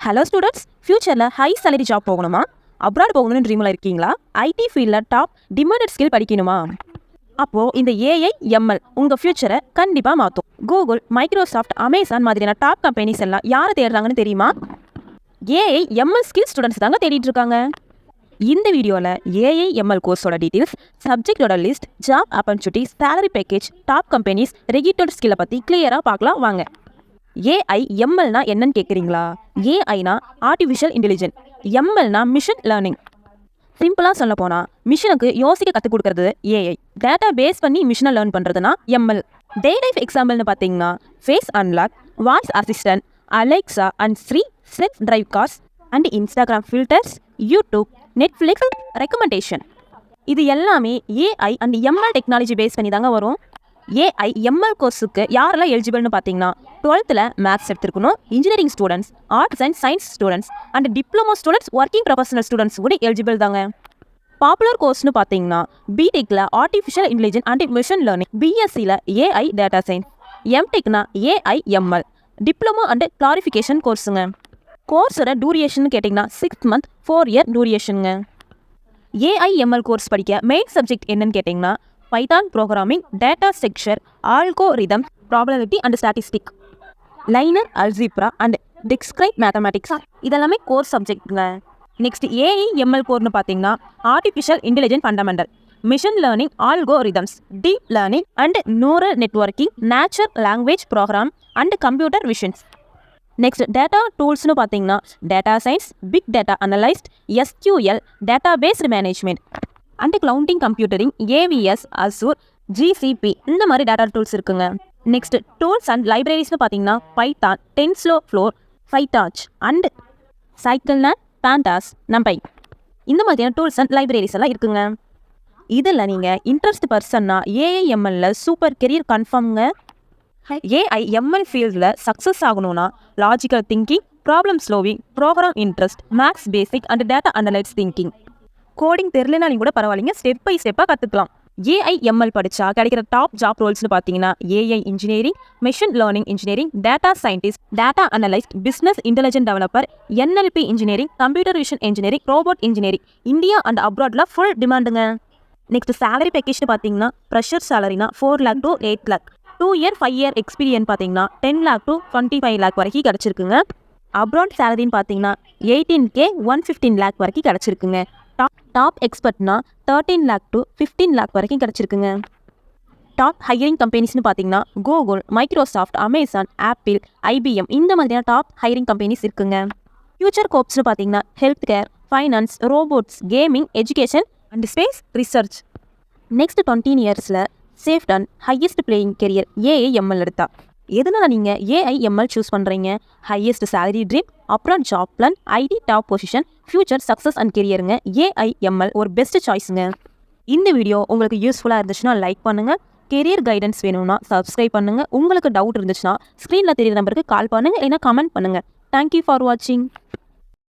Hello students, ஃபியூச்சரில் high salary job போகணுமா? Abroad போகணும்னு ட்ரீமில் இருக்கீங்களா? ஐடி ஃபீல்டில் டாப் டிமாண்டட் ஸ்கில் படிக்கணுமா? அப்போது இந்த ஏஐ எம்எல் உங்கள் ஃபியூச்சரை கண்டிப்பாக மாற்றும். கூகுள், மைக்ரோசாஃப்ட், அமேசான் மாதிரியான டாப் கம்பெனிஸ் எல்லாம் யாரை தேடுறாங்கன்னு தெரியுமா? ஏஐ எம்எல் ஸ்கில் ஸ்டூடெண்ட்ஸ் தாங்க தேடிட்டு இருக்காங்க. இந்த வீடியோவில் ஏஐ எம்எல் கோர்ஸோட டீட்டெயில்ஸ், சப்ஜெக்டோட list, job opportunities, salary package, top companies, required ஸ்கில்லை பற்றி கிளியராக பார்க்கலாம் வாங்க. ஏஐ எம்எல்னா என்னன்னு கேட்குறீங்களா? ஏஐனா ஆர்டிஃபிஷியல் இன்டெலிஜென்ஸ், எம்எல்னா மிஷின் லேர்னிங். சிம்பிளாக சொல்ல போனால் மிஷினுக்கு யோசிக்க கற்றுக் கொடுக்கறது ஏஐ, டேட்டா பேஸ் பண்ணி மிஷினை லேர்ன் பண்ணுறதுனா எம்எல். டே லைஃப் எக்ஸாம்பிள்னு பார்த்தீங்கன்னா face unlock, voice assistant, Alexa and Siri, self drive cars and Instagram filters, YouTube, Netflix recommendation. இது எல்லாமே AI and ML technology base பண்ணி தாங்க வரும். ஏஐ எம்எல் கோர்ஸுக்கு யாரெல்லாம் எலிஜிபிள்னு பார்த்தீங்கன்னா 12th மேத்ஸ் எடுத்துருக்கணும், engineering students, arts and science students and diploma students, working professional students கூட எலிஜிபிள் தாங்க. பாப்புலர் கோர்ஸ்னு பார்த்தீங்கன்னா பிடெக்கில் artificial intelligence and machine learning, பிஎஸ்சியில் ஏஐ டேட்டா சயின்ஸ், எம்டெக்னா AI ML, diploma and clarification கோர்ஸுங்க. கோர்ஸோட டூரியேஷன் கேட்டிங்கன்னா 6 month 4 year டூரியேஷனுங்க. ஏஐ எம்எல் கோர்ஸ் படிக்க மெயின் சப்ஜெக்ட் என்னன்னு கேட்டிங்கன்னா Python programming, data structure, algorithm, probability and statistic, linear algebra and discrete mathematics, இதெல்லாமே கோர் சப்ஜெக்ட்டுங்க. நெக்ஸ்ட் ஏஐ எம்எல் கோர்னு பார்த்தீங்கன்னா artificial intelligence fundamental, machine learning, algorithms, deep learning and neural networking, natural language program and computer visions. Next data டூல்ஸ்னு பார்த்தீங்கன்னா data science, big data analyst, SQL, data based management and clouding computering, AVS, Azure, GCP, இந்த மாதிரி data tools இருக்குங்க. Next tools and லைப்ரரிஸ்னு பார்த்தீங்கன்னா Python, டென்ஸ்லோஃப்ளோர், ஃபைடாச் and சைக்கிள்நேட், பாண்டாஸ், நம்பை, இந்த மாதிரியான tools and libraries எல்லாம் இருக்குங்க. இதில் நீங்கள் இன்ட்ரெஸ்ட் பர்சன்னா ஏஐஎம்எல்ல சூப்பர் கெரியர் கன்ஃபார்ம்ங்க. ஏஐ எம்எல் ஃபீல்டில் சக்ஸஸ் ஆகணும்னா logical thinking, problem solving, program interest, maths basic and data analyse thinking. Coding தெரியலனாலும் கூட பரவாயில்லைங்க, ஸ்டெப் பை ஸ்டெப்பாக கற்றுக்கலாம். ஏஐ எம்எல் படித்தா கிடைக்கிற டாப் ஜாப் ரோல்ஸ்னு பார்த்தீங்கன்னா AI engineering, machine learning engineering, data scientist, data analyst, business intelligent developer, NLP engineering, computer vision engineering, robot engineering. India and அப்ராட்ல ஃபுல் டிமாண்டுங்க. நெக்ஸ்ட் சேலரி பேக்கேஜ்னு பார்த்தீங்கன்னா ப்ரெஷர் சேலரினா 4 lakh to 8 lakh, 2 year 5 year experience பார்த்தீங்கன்னா 10 lakh to 25 lakh வரைக்கும் கிடச்சிருக்குங்க. Abroad சேலரின்னு பார்த்தீங்கன்னா 18K 115 lakh வரைக்கும் கிடச்சிருக்குங்க. டாப் எக்ஸ்பர்ட்னா 13 lakh to 15 lakh வரைக்கும் கிடச்சிருக்குங்க. டாப் ஹையரிங் கம்பெனிஸ்னு பார்த்தீங்கன்னா Google, Microsoft, Amazon, Apple, IBM, இந்த மாதிரியான டாப் ஹையரிங் கம்பெனிஸ் இருக்குங்க. ஃபியூச்சர் ஸ்கோப்ஸ்னு பார்த்தீங்கன்னா health care, finance, robots, gaming, education and space research. Next 20 yearsல safest and highest playing career AI ML எடுத்தா. எதனால நீங்கள் ஏஐ எம்எல் சூஸ் பண்ணுறீங்க? Highest salary dream, abroad job plan, IT top position, future success and கெரியருங்க. AI ML ஒரு best சாய்ஸுங்க. இந்த video உங்களுக்கு யூஸ்ஃபுல்லாக இருந்துச்சுன்னா லைக் பண்ணுங்கள். கெரியர் கைடன்ஸ் வேணும்னா சப்ஸ்கிரைப் பண்ணுங்கள். உங்களுக்கு டவுட் இருந்துச்சுன்னா ஸ்க்ரீனில் தெரியுற நம்பருக்கு கால் பண்ணுங்கள், இல்லைன்னா கமெண்ட் பண்ணுங்கள். தேங்க்யூ ஃபார் வாட்சிங்.